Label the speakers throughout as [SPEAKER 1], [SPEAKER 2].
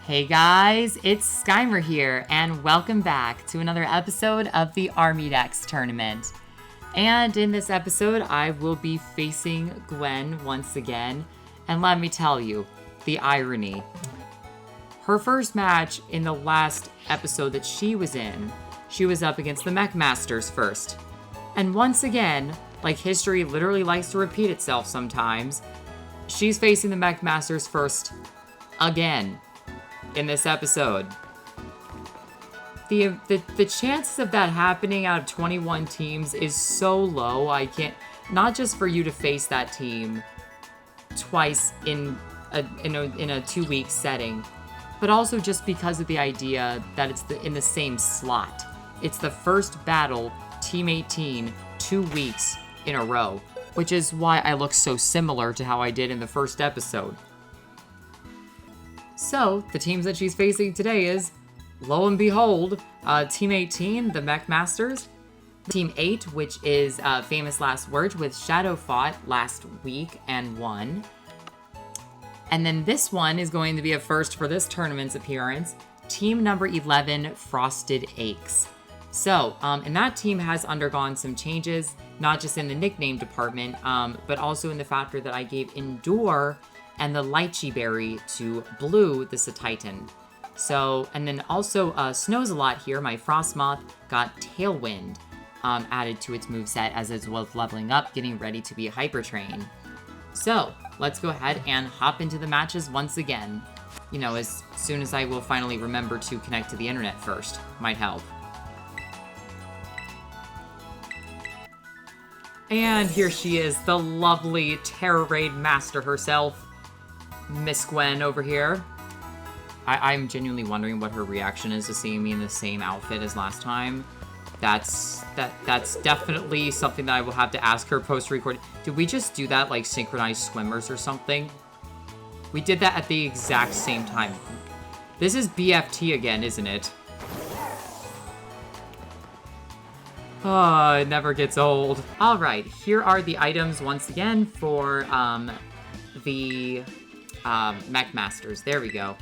[SPEAKER 1] Hey guys, it's Skymer here, and welcome back to another episode of the Armidex Tournament. And in this episode, I will be facing Gwen once again, and let me tell you, the irony. Her first match in the last episode that she was in, she was up against the Mech Masters first. And once again, like history literally likes to repeat itself sometimes, she's facing the Mech Masters first again in this episode. The chances of that happening out of 21 teams is so low. I can't, not just for you to face that team twice in a 2-week setting, but also just because of the idea that it's in the same slot. It's the first battle, Team 18, 2 weeks in a row, which is why I look so similar to how I did in the first episode. So, the teams that she's facing today is, lo and behold, Team 18, the Mech Masters, Team 8, which is Famous Last Words, with Shadow fought last week and won. And then this one is going to be a first for this tournament's appearance, Team number 11, Frosted Aches. So, and that team has undergone some changes, not just in the nickname department, but also in the factor that I gave Endure and the Lychee Berry to Blue, the Satitan. So, and then also Snows a Lot here, my Frostmoth, got Tailwind added to its moveset as it was leveling up, getting ready to be a Hyper Train. So, let's go ahead and hop into the matches once again. You know, as soon as I will finally remember to connect to the internet first. Might help. And here she is, the lovely Terror Raid Master herself, Miss Gwen over here. I'm genuinely wondering what her reaction is to seeing me in the same outfit as last time. That's definitely something that I will have to ask her post-record. Did we just do that like synchronized swimmers or something? We did that at the exact same time. This is BFT again, isn't it? Oh, it never gets old. All right, here are the items once again for the Mech Masters. There we go.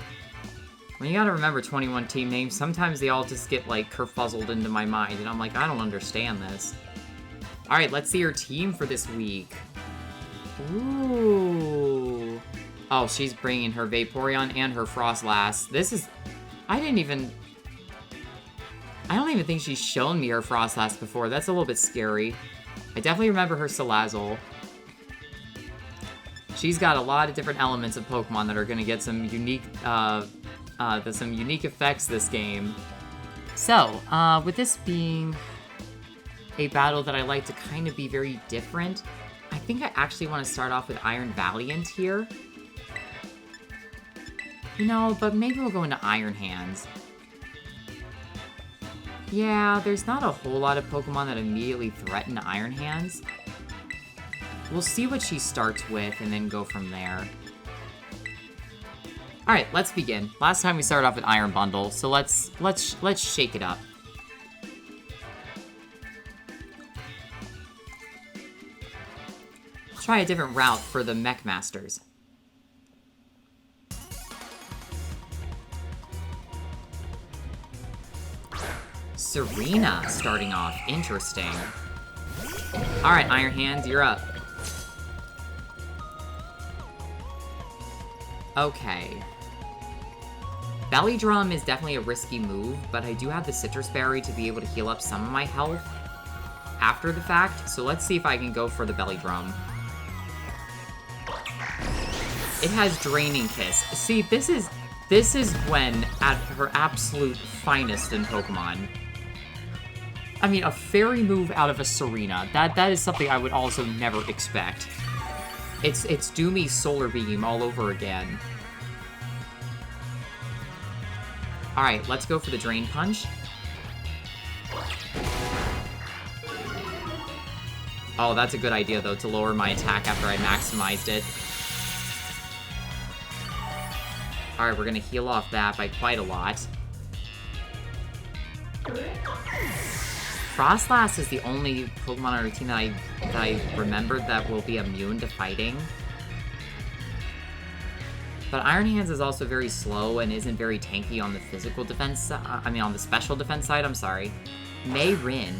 [SPEAKER 1] When you gotta remember 21 team names, sometimes they all just get like kerfuzzled into my mind, and I'm like, I don't understand this. All right, let's see your team for this week. Ooh. Oh, she's bringing her Vaporeon and her Frostlass. This is, I don't even think she's shown me her Frostlass before. That's a little bit scary. I definitely remember her Salazzle. She's got a lot of different elements of Pokemon that are going to get some unique effects this game. So, with this being a battle that I like to kind of be very different, I think I actually want to start off with Iron Valiant here. You know, but maybe we'll go into Iron Hands. Yeah, there's not a whole lot of Pokemon that immediately threaten Iron Hands. We'll see what she starts with and then go from there. Alright, let's begin. Last time we started off with Iron Bundle, so let's shake it up. Try a different route for the Mech Masters. Serena starting off. Interesting. Alright, Iron Hands, you're up. Okay. Belly Drum is definitely a risky move, but I do have the Citrus Berry to be able to heal up some of my health after the fact, so let's see if I can go for the Belly Drum. It has Draining Kiss. See, this is Gwen at her absolute finest in Pokemon. I mean, a fairy move out of a Serena. That is something I would also never expect. It's Doomy's Solar Beam all over again. Alright, let's go for the Drain Punch. Oh, that's a good idea, though, to lower my attack after I maximized it. Alright, we're gonna heal off that by quite a lot. Frostlass is the only Pokemon on our team that I remembered that will be immune to fighting. But Iron Hands is also very slow and isn't very tanky on the physical defense, on the special defense side, I'm sorry. Mayrin.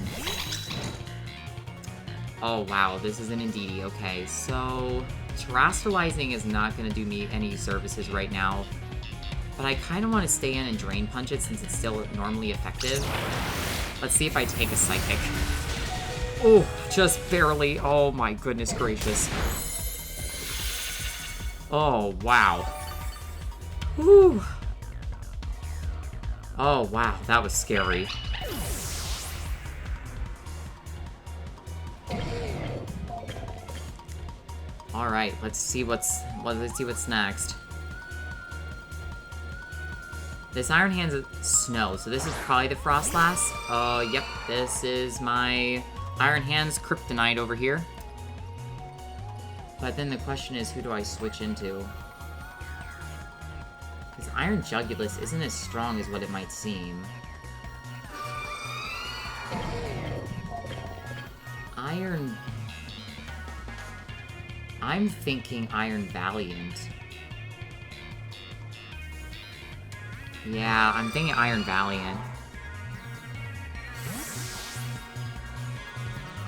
[SPEAKER 1] Oh, wow, this is an Indeedee. Okay, so Terastallizing is not going to do me any services right now. But I kind of want to stay in and Drain Punch it since it's still normally effective. Let's see if I take a Psychic. Oh, just barely. Oh my goodness gracious. Oh, wow. Whew. Oh, wow, that was scary. Alright, let's see what's next. This Iron Hands is Snow, so this is probably the Frostlass. Yep, this is my Iron Hands Kryptonite over here. But then the question is, who do I switch into? Because Iron Jugulis isn't as strong as what it might seem. I'm thinking Iron Valiant. Yeah, I'm thinking Iron Valiant.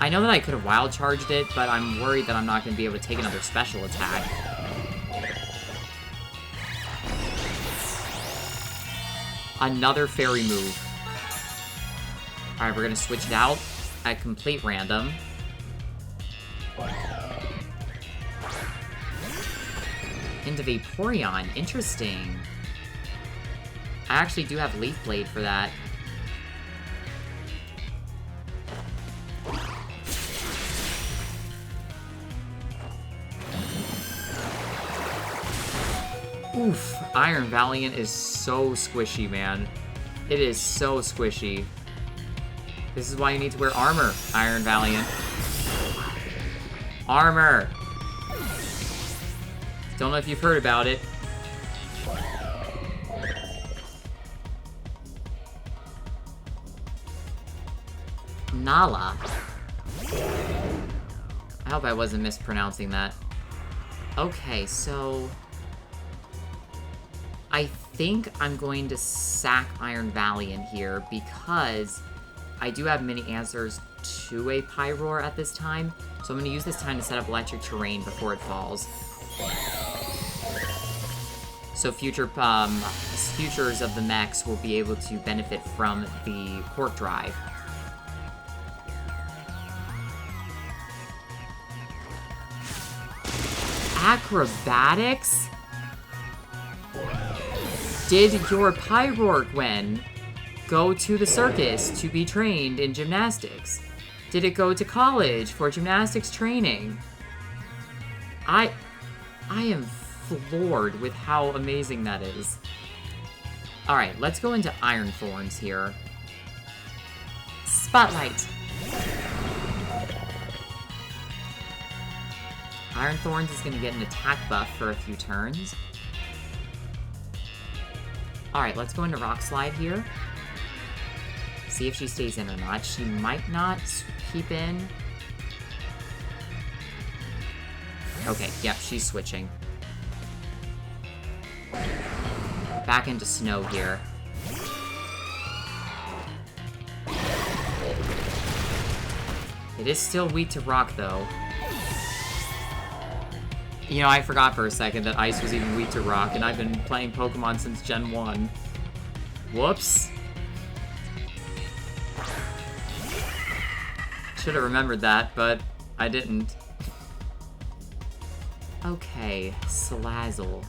[SPEAKER 1] I know that I could have Wild Charged it, but I'm worried that I'm not going to be able to take another special attack. Another Fairy move. Alright, we're going to switch it out at complete random. Into Vaporeon. Interesting. I actually do have Leaf Blade for that. Oof. Iron Valiant is so squishy, man. It is so squishy. This is why you need to wear armor, Iron Valiant. Armor! Don't know if you've heard about it. Nala. I hope I wasn't mispronouncing that. Okay, so I think I'm going to sack Iron Valiant here because I do have many answers to a Pyroar at this time. So I'm going to use this time to set up Electric Terrain before it falls. So futures of the mechs will be able to benefit from the Quark Drive. Acrobatics? Did your Pyroar, Gwen, go to the circus to be trained in gymnastics? Did it go to college for gymnastics training? I am floored with how amazing that is. Alright, let's go into Iron Thorns here. Spotlight! Iron Thorns is going to get an attack buff for a few turns. Alright, let's go into Rock Slide here. See if she stays in or not. She might not keep in. Okay, yep, she's switching. Back into Snow here. It is still weak to Rock, though. You know, I forgot for a second that Ice was even weak to Rock, and I've been playing Pokemon since Gen 1. Whoops. Should have remembered that, but I didn't. Okay, Salazzle.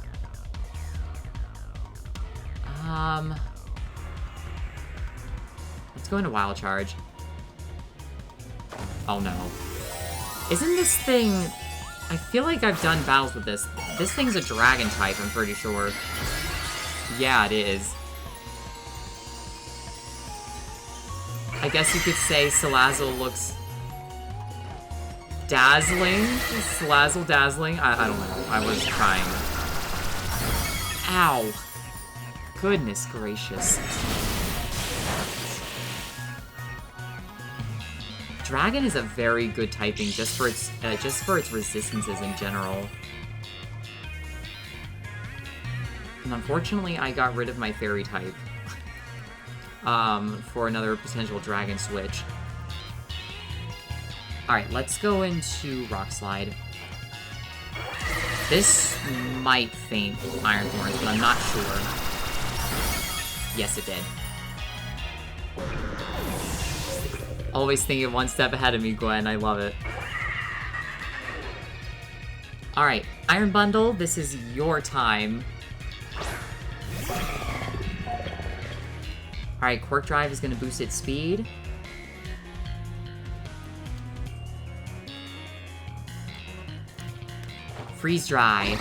[SPEAKER 1] Let's go into Wild Charge. Oh no. Isn't this thing... I feel like I've done battles with this. This thing's a Dragon type, I'm pretty sure. Yeah, it is. I guess you could say Salazzle looks... dazzling? Salazzle dazzling? I don't know. I was trying. Ow. Goodness gracious. Dragon is a very good typing just for its resistances in general. And unfortunately, I got rid of my fairy type. For another potential dragon switch. Alright, let's go into Rock Slide. This might faint Iron Thorns, but I'm not sure. Yes, it did. Always thinking one step ahead of me, Gwen. I love it. Alright, Iron Bundle, this is your time. Alright, Quirk Drive is going to boost its speed. Freeze Dry.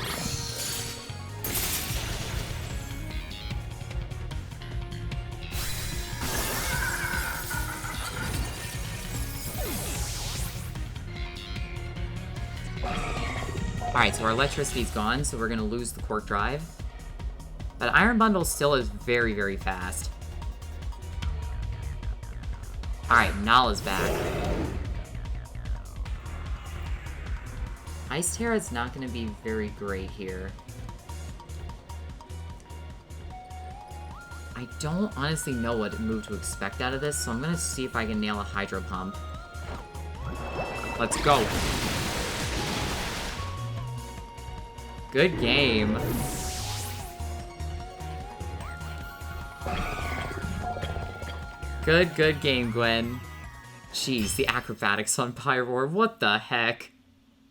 [SPEAKER 1] Alright, so our electricity's gone, so we're going to lose the Quirk Drive. But Iron Bundle still is very, very fast. Alright, Nala's back. Ice Terra's not going to be very great here. I don't honestly know what move to expect out of this, so I'm going to see if I can nail a Hydro Pump. Let's go. Good game. Good game, Gwen. Jeez, the acrobatics on Pyroar, what the heck?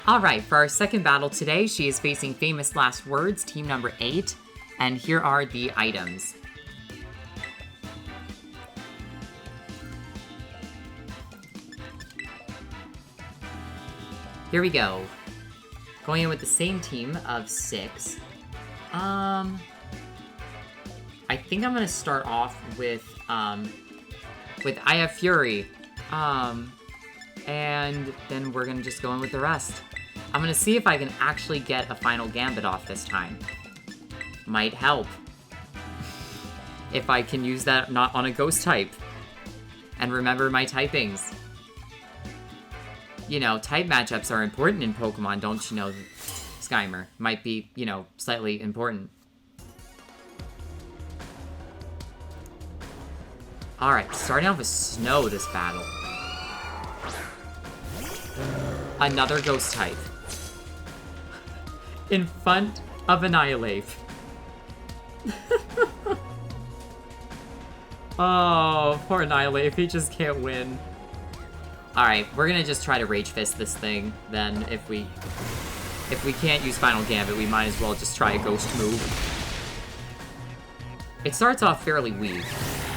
[SPEAKER 1] Alright, for our second battle today, she is facing Famous Last Words, team number 8, and here are the items. Here we go. Going in with the same team of 6. I think I'm gonna start off with I Have Fury. And then we're gonna just go in with the rest. I'm gonna see if I can actually get a final Gambit off this time. Might help. If I can use that not on a ghost type. And remember my typings. You know, type matchups are important in Pokemon, don't you know? Skymer might be, you know, slightly important. Alright, starting off with Snow this battle. Another ghost type. In front of Annihilate. Oh, poor Annihilate, he just can't win. Alright, we're gonna just try to Rage Fist this thing, then if we can't use Final Gambit, we might as well just try a Ghost move. It starts off fairly weak.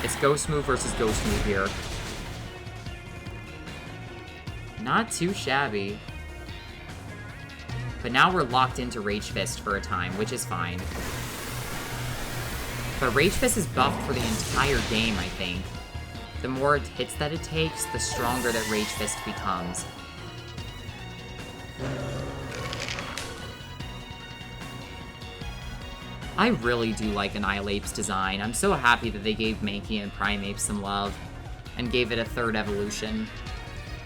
[SPEAKER 1] It's Ghost move versus Ghost move here. Not too shabby. But now we're locked into Rage Fist for a time, which is fine. But Rage Fist is buffed for the entire game, I think. The more hits that it takes, the stronger that Rage Fist becomes. I really do like Annihilape's design. I'm so happy that they gave Mankey and Primeape some love, and gave it a 3rd evolution.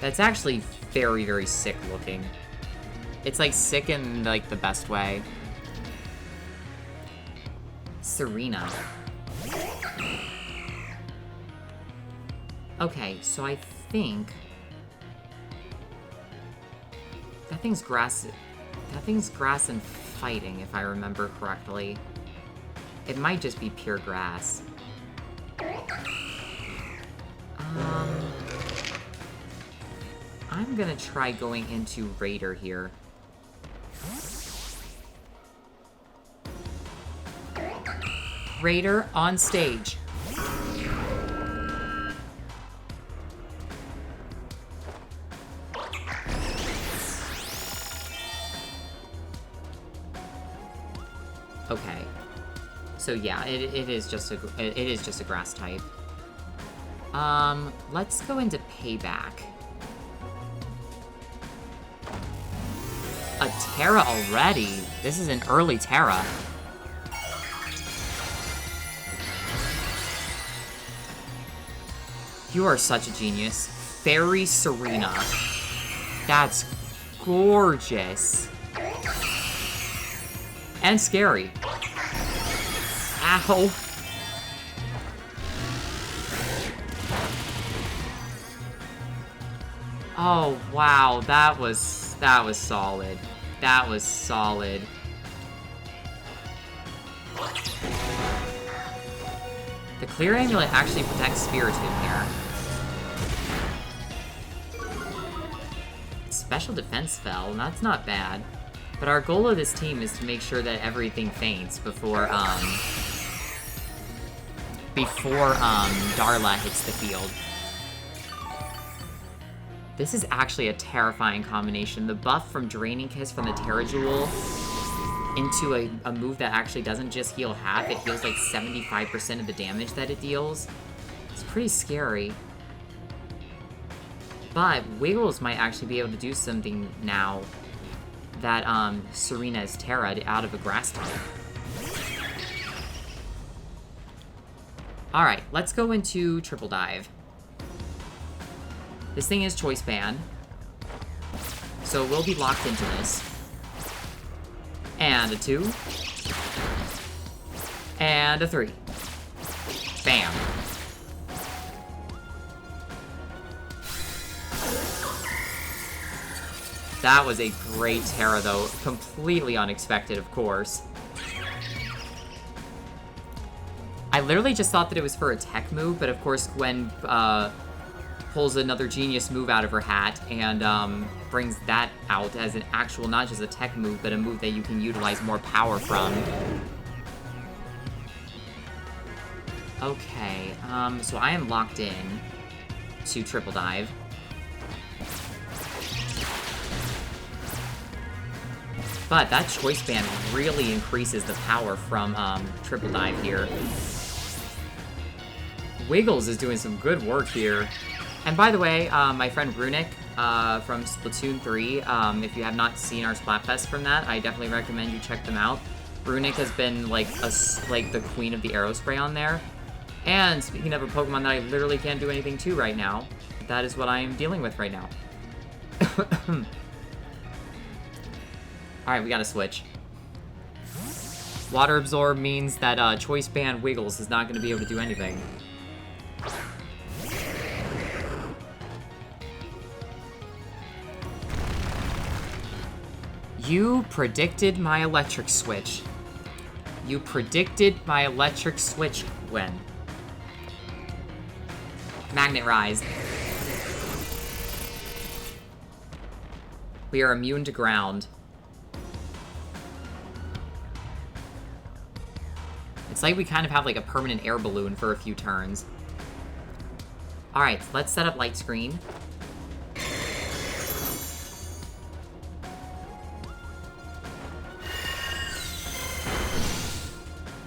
[SPEAKER 1] That's actually very, very sick looking. It's like sick in like the best way. Serena. Okay, so I think that thing's grass and fighting, if I remember correctly. It might just be pure grass. I'm gonna try going into Raider here. Raider on stage. Okay. So yeah, it is just a grass type. Let's go into Payback. A Terra already? This is an early Terra. You are such a genius. Fairy Serena. That's gorgeous. And scary. Ow. Oh, wow. That was solid. That was solid. The Clear Amulet actually protects Spiritomb here. Special defense fell, and that's not bad. But our goal of this team is to make sure that everything faints before Darla hits the field. This is actually a terrifying combination. The buff from Draining Kiss from the Terrajewel into a move that actually doesn't just heal half, it heals like 75% of the damage that it deals. It's pretty scary. But Wiggles might actually be able to do something now that Serena is Terra'd out of a Grass type. Alright, let's go into Triple Dive. This thing is Choice Band, so we'll be locked into this. And a 2. And a 3. Bam. That was a great Terra, though. Completely unexpected, of course. I literally just thought that it was for a tech move, but of course Gwen pulls another genius move out of her hat and brings that out as an actual, not just a tech move, but a move that you can utilize more power from. Okay, so I am locked in to Triple Dive. But that Choice Band really increases the power from Triple Dive here. Wiggles is doing some good work here. And by the way, my friend Runic from Splatoon 3, if you have not seen our Splatfest from that, I definitely recommend you check them out. Runic has been like the queen of the Aerospray on there. And speaking of a Pokemon that I literally can't do anything to right now, that is what I am dealing with right now. Alright, we gotta switch. Water Absorb means that Choice Band Wiggles is not gonna be able to do anything. You predicted my electric switch. You predicted my electric switch, Gwen. Magnet Rise. We are immune to ground. It's like we kind of have like a permanent air balloon for a few turns. Alright, let's set up Light Screen.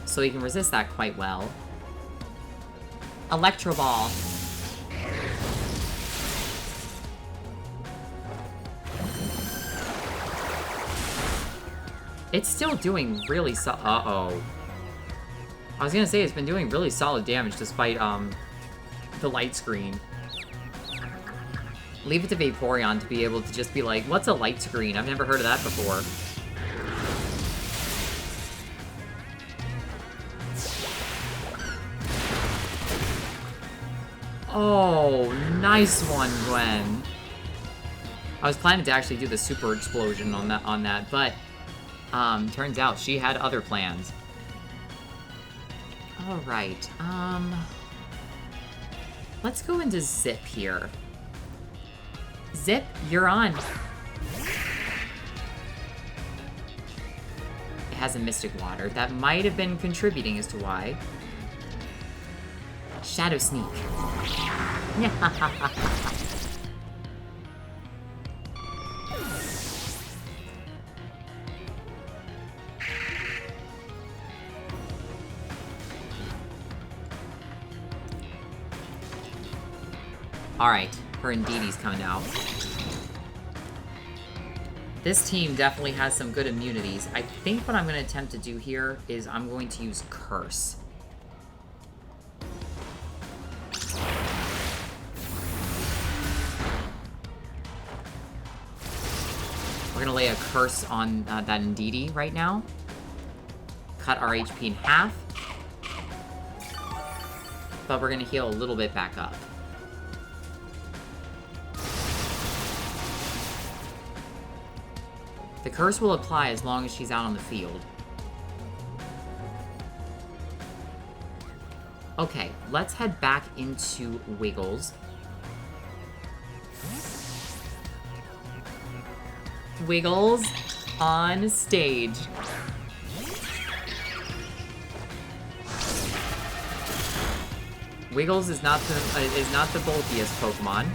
[SPEAKER 1] So we can resist that quite well. Electro Ball. It's still doing really uh-oh. I was gonna say it's been doing really solid damage despite the Light Screen. Leave it to Vaporeon to be able to just be like, what's a Light Screen? I've never heard of that before. Oh, nice one, Gwen. I was planning to actually do the Super Explosion on that, but turns out she had other plans. Alright, let's go into Zip here. Zip, you're on. It has a Mystic Water. That might have been contributing as to why. Shadow Sneak. Alright, her Indeedee's coming out. This team definitely has some good immunities. I think what I'm going to attempt to do here is I'm going to use Curse. We're going to lay a Curse on that Indeedee right now. Cut our HP in half. but we're going to heal a little bit back up. The curse will apply as long as she's out on the field. Okay, let's head back into Wiggles. Wiggles on stage. Wiggles is not the bulkiest Pokemon.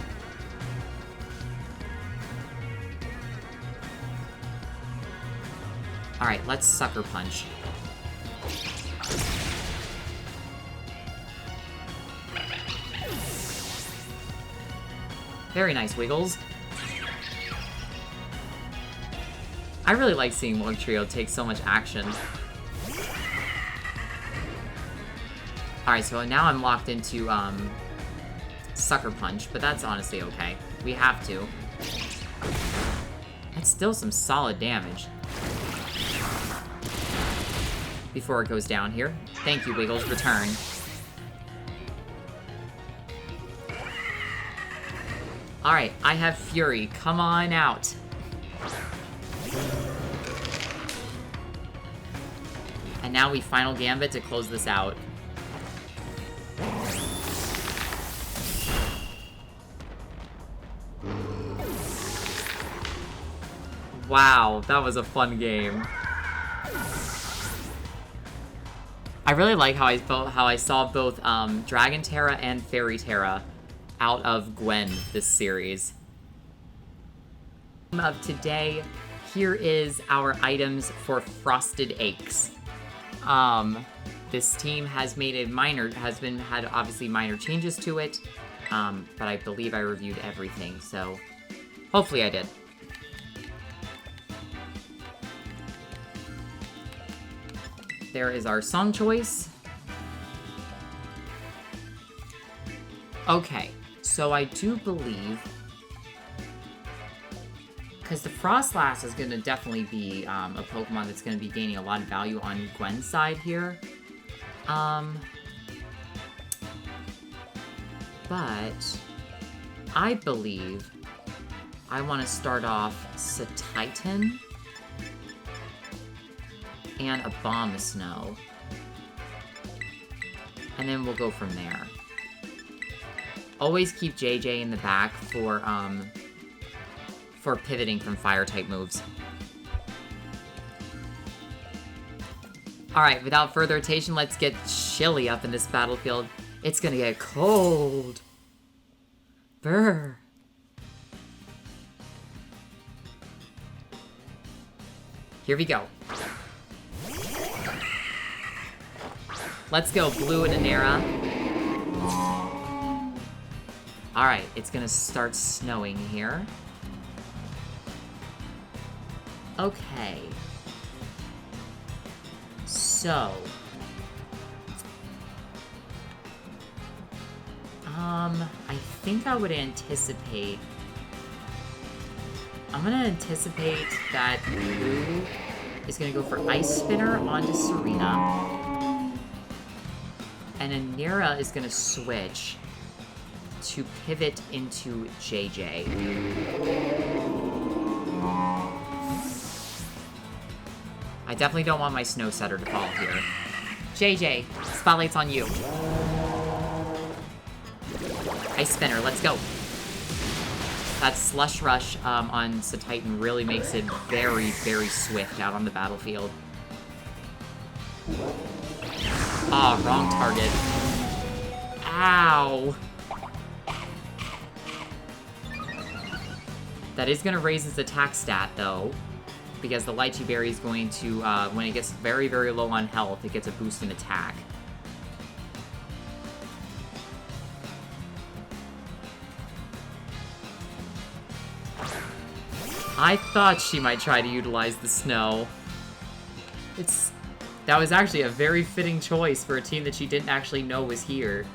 [SPEAKER 1] All right, let's Sucker Punch. Very nice, Wiggles. I really like seeing Wugtrio take so much action. Alright, so now I'm locked into, Sucker Punch, but that's honestly okay. We have to. That's still some solid damage. Before it goes down here. Thank you, Wiggles. Return. Alright, I have Fury. Come on out. And now we Final Gambit to close this out. Wow, that was a fun game. I really like how I saw both Dragon Terra and Fairy Terra out of Gwen this series. Of today, here is our items for Frosted Aches. This team has made had obviously minor changes to it, but I believe I reviewed everything, so hopefully I did. There is our song choice. Okay, so I do believe, because the Frostlass is going to definitely be a Pokemon that's going to be gaining a lot of value on Gwen's side here. But I believe I want to start off Satitan and a Abomasnow. And then we'll go from there. Always keep JJ in the back for pivoting from Fire-type moves. Alright, without further ado, let's get chilly up in this battlefield. It's gonna get cold. Brr. Here we go. Let's go, Blue and Anera. Alright, it's gonna start snowing here. Okay. So. I think I would anticipate... I'm gonna anticipate that Blue is gonna go for Ice Spinner onto Serena. And Anera is gonna switch to pivot into JJ. I definitely don't want my Snow Setter to fall here. JJ, spotlight's on you. Ice Spinner, let's go. That Slush Rush on Satitan really makes it very, very swift out on the battlefield. Ah, wrong target. Ow. That is going to raise its attack stat, though, because the Lychee Berry is going to, when it gets very, very low on health, it gets a boost in attack. I thought she might try to utilize the snow. That was actually a very fitting choice for a team that she didn't actually know was here.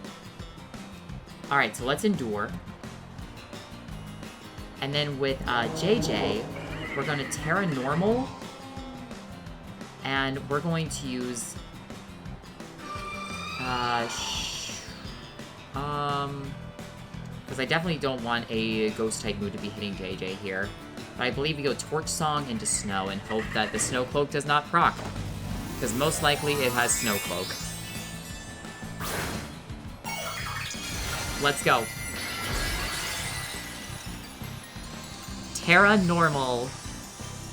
[SPEAKER 1] Alright, so let's Endure. And then with JJ, we're going to Terra Normal. And we're going to use... Because I definitely don't want a Ghost-type move to be hitting JJ here. But I believe we go Torch Song into Snow and hope that the Snow Cloak does not proc. Because most likely it has Snow Cloak. Let's go. Terra Normal.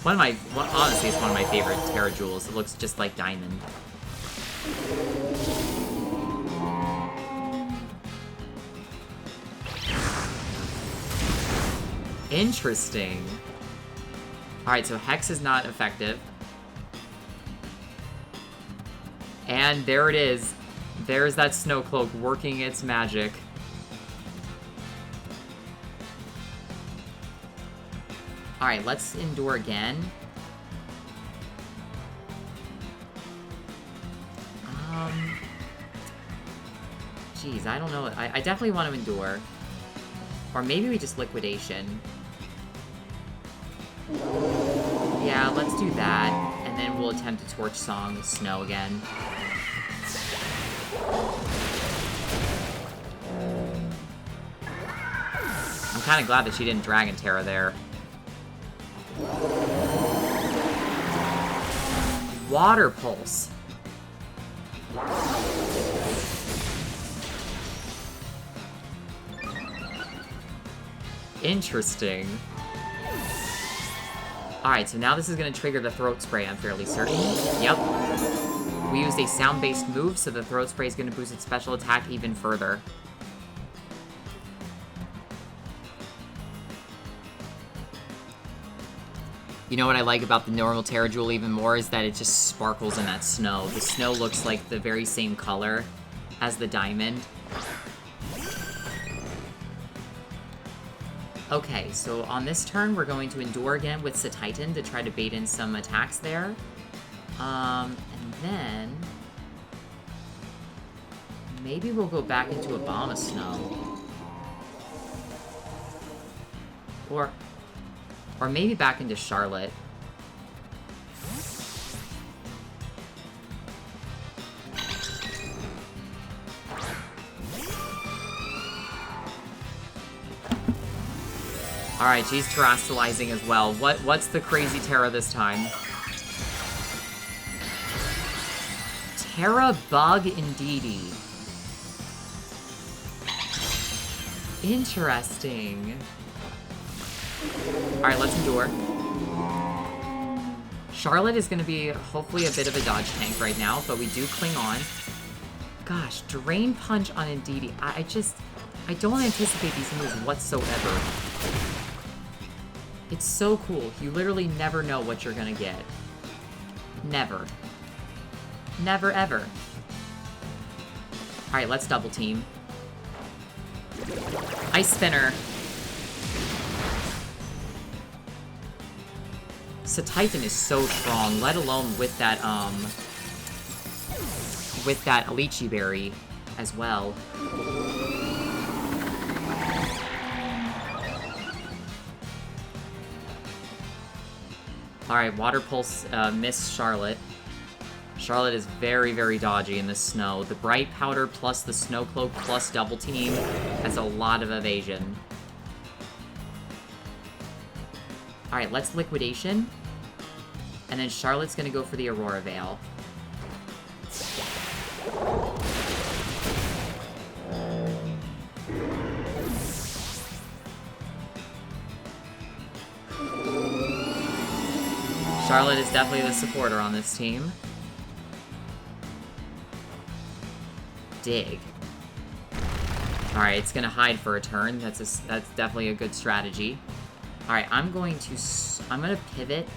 [SPEAKER 1] Honestly, it's one of my favorite Terra Jewels. It looks just like Diamond. Interesting. Alright, so Hex is not effective. And there it is. There's that Snow Cloak working its magic. Alright, let's endure again. Geez, I don't know. I definitely want to endure. Or maybe we just Liquidation. Yeah, let's do that. And then we'll attempt to Torch Song with Snow again. I'm kind of glad that she didn't Dragon Terra there. Water Pulse. Interesting. Alright, so now this is going to trigger the Throat Spray, I'm fairly certain. Yep. We used a sound-based move, so the Throat Spray is going to boost its special attack even further. You know what I like about the normal Terra Jewel even more is that it just sparkles in that snow. The snow looks like the very same color as the diamond. Okay, so on this turn, we're going to Endure again with Satitan to try to bait in some attacks there. And then... maybe we'll go back into a Bomb of Snow. Or maybe back into Charlotte. Alright, she's terrestrializing as well. What's the crazy Terra this time? Terra Bug Indeedee. Interesting. Alright, let's endure. Charlotte is going to be hopefully a bit of a dodge tank right now, but we do cling on. Gosh, Drain Punch on Indeedee. I don't anticipate these moves whatsoever. It's so cool. You literally never know what you're gonna get. Never. Never, ever. Alright, let's double team. Ice Spinner. Satitan is so strong, let alone with that Lychee Berry as well. Alright, Water Pulse missed Charlotte. Charlotte is very, very dodgy in the snow. The Bright Powder plus the Snow Cloak plus Double Team has a lot of evasion. Alright, let's Liquidation. And then Charlotte's gonna go for the Aurora Veil. Charlotte is definitely the supporter on this team. Dig. Alright, it's gonna hide for a turn. That's definitely a good strategy. Alright, I'm gonna pivot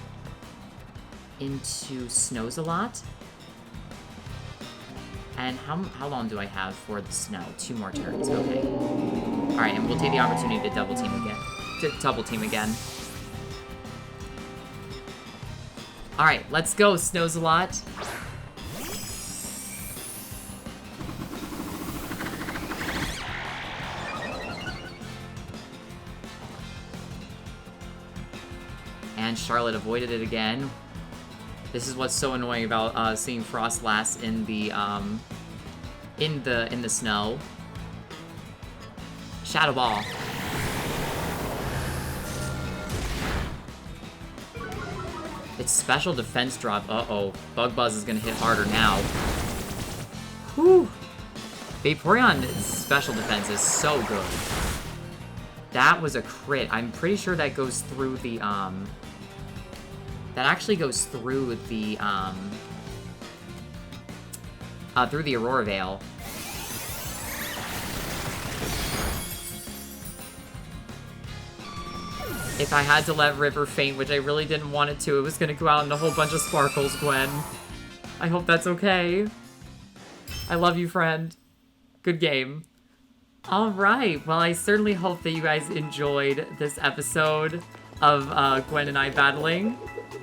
[SPEAKER 1] into Snows-a-Lot. And how long do I have for the snow? 2 more turns, okay. Alright, and we'll take the opportunity to double team again. Alright, let's go, Snows-a-Lot. And Charlotte avoided it again. This is what's so annoying about seeing Frostlass in the snow. Shadow Ball. It's special defense drop. Uh-oh. Bug Buzz is gonna hit harder now. Whew. Vaporeon's special defense is so good. That was a crit. I'm pretty sure that goes through the, that actually goes through the Aurora Veil. If I had to let River faint, which I really didn't want it to, it was gonna go out in a whole bunch of sparkles, Gwen. I hope that's okay. I love you, friend. Good game. Alright, well, I certainly hope that you guys enjoyed this episode of Gwen and I battling.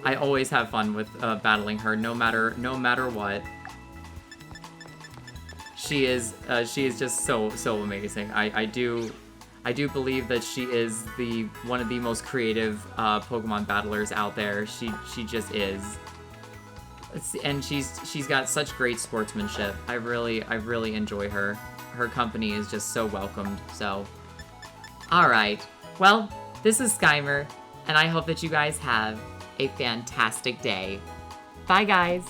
[SPEAKER 1] I always have fun with battling her, no matter what. She is just so amazing. I do believe that she is one of the most creative Pokemon battlers out there. She just is. And she's got such great sportsmanship. I really enjoy her. Her company is just so welcomed. So, alright. Well, this is Skymer, and I hope that you guys have a fantastic day. Bye, guys!